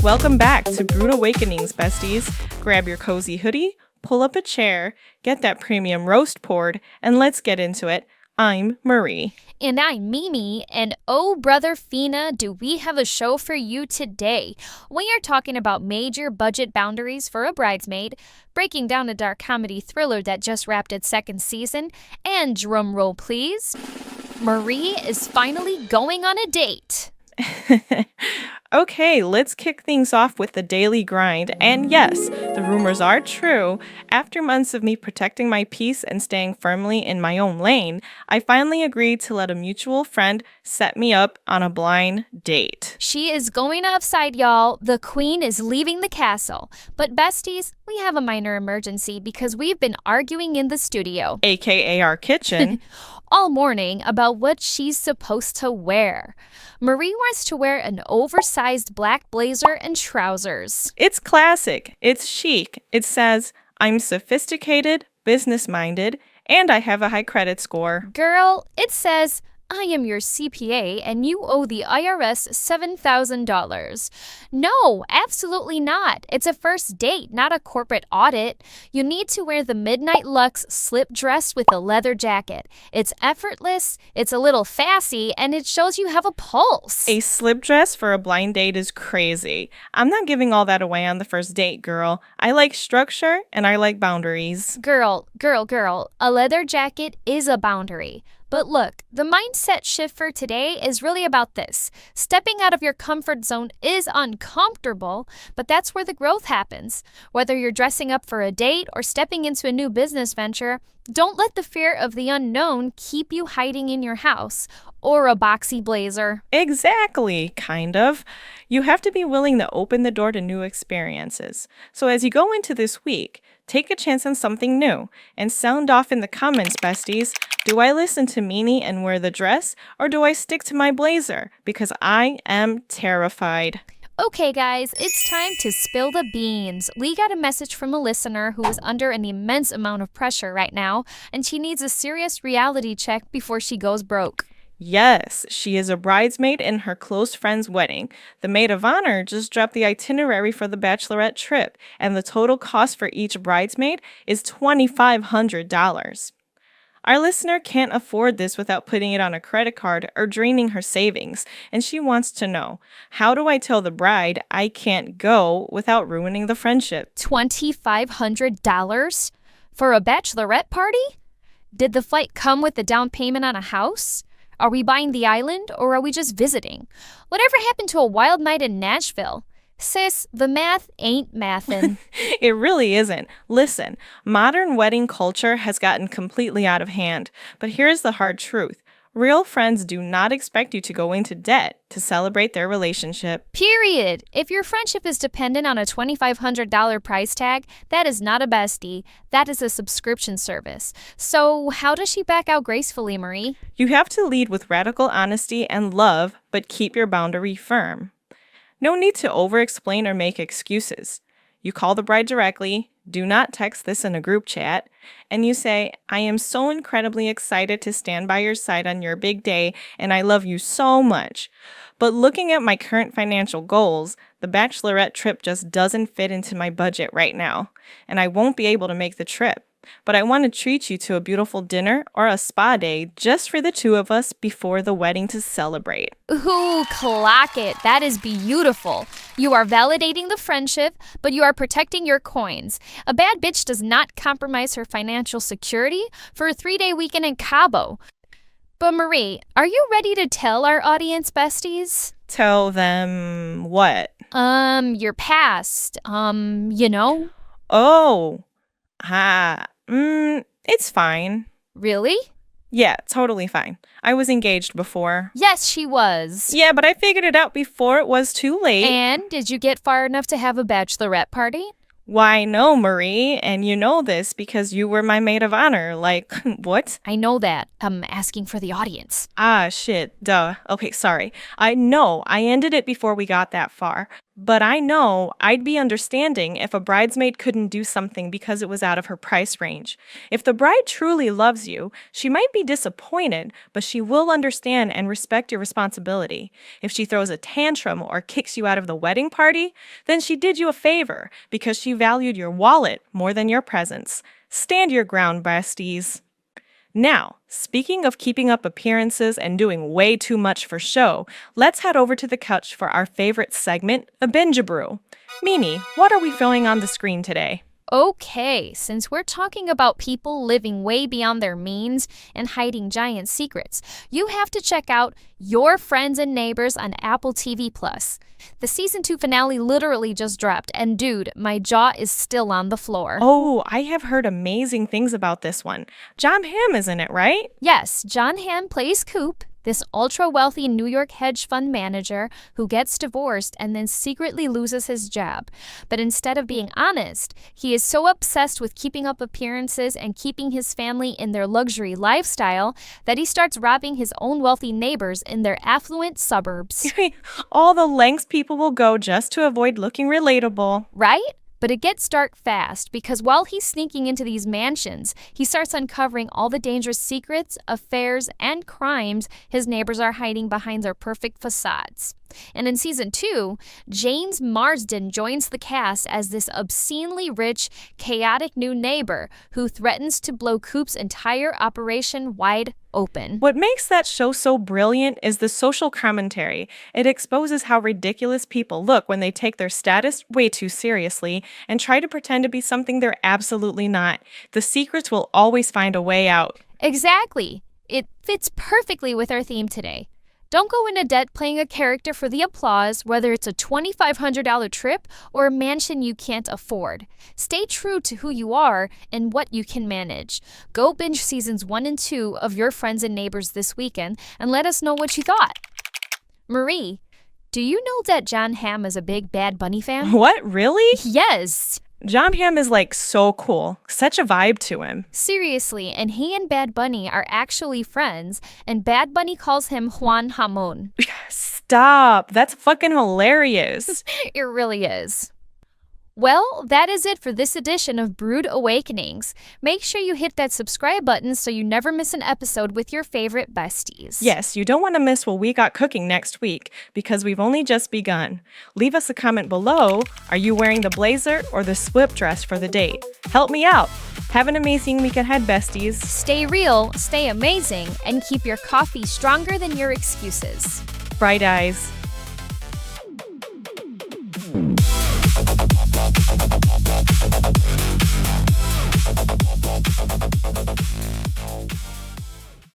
Welcome back to Brewed Awakenings, besties. Grab your cozy hoodie, pull up a chair, get that premium roast poured, and let's get into it. I'm Marie. And I'm Mimi, and oh, brother Fina, do we have a show for you today. We are talking about major budget boundaries for a bridesmaid, breaking down a dark comedy thriller that just wrapped its second season, and drumroll please, Marie is finally going on a date. Okay, let's kick things off with the daily grind. And yes, the rumors are true. After months of me protecting my peace and staying firmly in my own lane, I finally agreed to let a mutual friend set me up on a blind date. She is going outside, y'all. The queen is leaving the castle. But besties, we have a minor emergency because we've been arguing in the studio, AKA our kitchen. all morning about what she's supposed to wear. Marie wants to wear an oversized black blazer and trousers. It's classic. It's chic. It says, I'm sophisticated, business-minded, and I have a high credit score. Girl, it says, I am your CPA and you owe the IRS $7,000. No, absolutely not. It's a first date, not a corporate audit. You need to wear the Midnight Luxe slip dress with a leather jacket. It's effortless, it's a little sassy, and it shows you have a pulse. A slip dress for a blind date is crazy. I'm not giving all that away on the first date, girl. I like structure and I like boundaries. Girl, a leather jacket is a boundary. But look, the mindset shift for today is really about this. Stepping out of your comfort zone is uncomfortable, but that's where the growth happens. Whether you're dressing up for a date or stepping into a new business venture, don't let the fear of the unknown keep you hiding in your house or a boxy blazer. Exactly, kind of. You have to be willing to open the door to new experiences. So as you go into this week, take a chance on something new and sound off in the comments, besties. Do I listen to Meanie and wear the dress, or do I stick to my blazer? Because I am terrified. Okay, guys, it's time to spill the beans. We got a message from a listener who is under an immense amount of pressure right now, and she needs a serious reality check before she goes broke. Yes, she is a bridesmaid in her close friend's wedding. The maid of honor just dropped the itinerary for the Bachelorette trip, and the total cost for each bridesmaid is $2,500. Our listener can't afford this without putting it on a credit card or draining her savings, and she wants to know, how do I tell the bride I can't go without ruining the friendship? $2,500 for a bachelorette party? Did the flight come with the down payment on a house? Are we buying the island or are we just visiting? Whatever happened to a wild night in Nashville? Sis, the math ain't mathin'. It really isn't. Listen, modern wedding culture has gotten completely out of hand. But here's the hard truth. Real friends do not expect you to go into debt to celebrate their relationship. Period. If your friendship is dependent on a $2,500 price tag, that is not a bestie. That is a subscription service. So how does she back out gracefully, Marie? You have to lead with radical honesty and love, but keep your boundary firm. No need to over-explain or make excuses. You call the bride directly, do not text this in a group chat, and you say, I am so incredibly excited to stand by your side on your big day, and I love you so much. But looking at my current financial goals, the Bachelorette trip just doesn't fit into my budget right now, and I won't be able to make the trip. But I want to treat you to a beautiful dinner or a spa day just for the two of us before the wedding to celebrate. Ooh, clock it. That is beautiful. You are validating the friendship, but you are protecting your coins. A bad bitch does not compromise her financial security for a 3-day weekend in Cabo. But Marie, are you ready to tell our audience besties? Tell them what? Your past. You know? Oh. It's fine. Really? Yeah, totally fine. I was engaged before. Yes, she was. Yeah, but I figured it out before it was too late. And did you get far enough to have a bachelorette party? Why, no, Marie, and you know this because you were my maid of honor. Like, what? I know that. I'm asking for the audience. Ah, shit, duh. Okay, sorry. I know, I ended it before we got that far. But I know I'd be understanding if a bridesmaid couldn't do something because it was out of her price range. If the bride truly loves you, she might be disappointed, but she will understand and respect your responsibility. If she throws a tantrum or kicks you out of the wedding party, then she did you a favor because she valued your wallet more than your presence. Stand your ground, besties. Now, speaking of keeping up appearances and doing way too much for show, let's head over to the couch for our favorite segment, a binge brew. Mimi, what are we filling on the screen today? Okay, since we're talking about people living way beyond their means and hiding giant secrets, you have to check out Your Friends and Neighbors on Apple TV+. The season 2 finale literally just dropped, and dude, my jaw is still on the floor. Oh, I have heard amazing things about this one. John Hamm is in it, right? Yes, John Hamm plays Coop, this ultra-wealthy New York hedge fund manager who gets divorced and then secretly loses his job. But instead of being honest, he is so obsessed with keeping up appearances and keeping his family in their luxury lifestyle that he starts robbing his own wealthy neighbors in their affluent suburbs. All the lengths people will go just to avoid looking relatable. Right? But it gets dark fast because while he's sneaking into these mansions, he starts uncovering all the dangerous secrets, affairs, and crimes his neighbors are hiding behind their perfect facades. And in season 2, James Marsden joins the cast as this obscenely rich, chaotic new neighbor who threatens to blow Coop's entire operation wide open. What makes that show so brilliant is the social commentary. It exposes how ridiculous people look when they take their status way too seriously and try to pretend to be something they're absolutely not. The secrets will always find a way out. Exactly. It fits perfectly with our theme today. Don't go into debt playing a character for the applause, whether it's a $2,500 trip or a mansion you can't afford. Stay true to who you are and what you can manage. Go binge seasons 1 and 2 of Your Friends and Neighbors this weekend and let us know what you thought. Marie, do you know that John Hamm is a big Bad Bunny fan? What, really? Yes. John Hamm is like so cool. Such a vibe to him. Seriously, and he and Bad Bunny are actually friends, and Bad Bunny calls him Juan Hamon. Stop. That's fucking hilarious. It really is. Well, that is it for this edition of Brewed Awakenings. Make sure you hit that subscribe button so you never miss an episode with your favorite besties. Yes, you don't want to miss what we got cooking next week because we've only just begun. Leave us a comment below. Are you wearing the blazer or the slip dress for the date? Help me out. Have an amazing week ahead, besties. Stay real, stay amazing, and keep your coffee stronger than your excuses. Bright eyes.